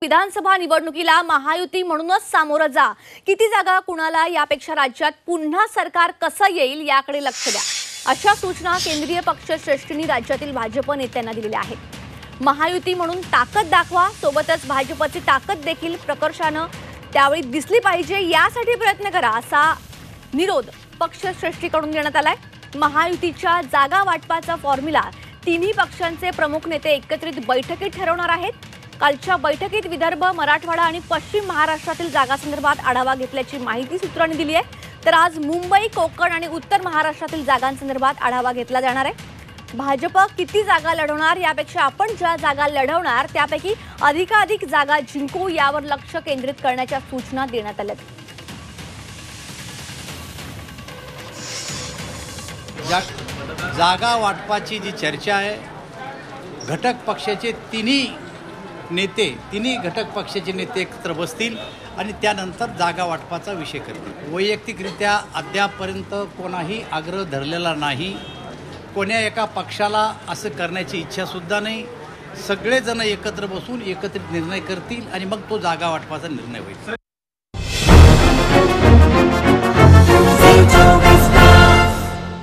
विधानसभा निवडणुकीला महायुती म्हणूनच सामोरं जा। किती जागा कुणाला यापेक्षा राज्यात पुन्हा सरकार कसं येईल याकडे लक्ष द्या, अशा सूचना केंद्रीय पक्षश्रेष्ठींनी राज्यातील भाजप नेत्यांना दिलेल्या आहेत। महायुती म्हणून ताकद दाखवा, सोबतच भाजपची ताकद देखील प्रकर्षानं त्यावेळी दिसली पाहिजे, यासाठी प्रयत्न करा, असा निरोध पक्षश्रेष्ठीकडून देण्यात आलाय। महायुतीच्या जागा वाटपाचा फॉर्म्युला तिन्ही पक्षांचे प्रमुख नेते एकत्रित बैठकीत ठरवणार आहेत। कालच्या बैठकीत विदर्भ, मराठवाडा आणि पश्चिम महाराष्ट्रातील जागांसंदर्भात आढावा घेतल्याची माहिती सूत्रांनी दिली आहे। तर आज मुंबई, कोकण आणि उत्तर महाराष्ट्रातील जागांसंदर्भात आढावा घेतला जाणार आहे। भाजप किती जागा लढवणार यापेक्षा आपण ज्या जागा लढवणार त्यापैकी अधिकाधिक जागा जिंकू यावर लक्ष केंद्रित करण्याच्या सूचना देण्यात आल्या। जागा वाटपाची जी चर्चा आहे, घटक पक्षाचे तिन्ही घटक पक्षाचे नेते एकत्र बसतील आणि त्यानंतर जागा वाटपाचा विषय करतील। वैयक्तिकरित्या अद्यापपर्यंत कोणाही आग्रह धरलेला नाही, कोण्या एका पक्षाला असं करण्याची इच्छासुद्धा नाही। सगळेजण एकत्र बसून एकत्रित निर्णय करतील आणि मग तो जागा वाटपाचा निर्णय होईल।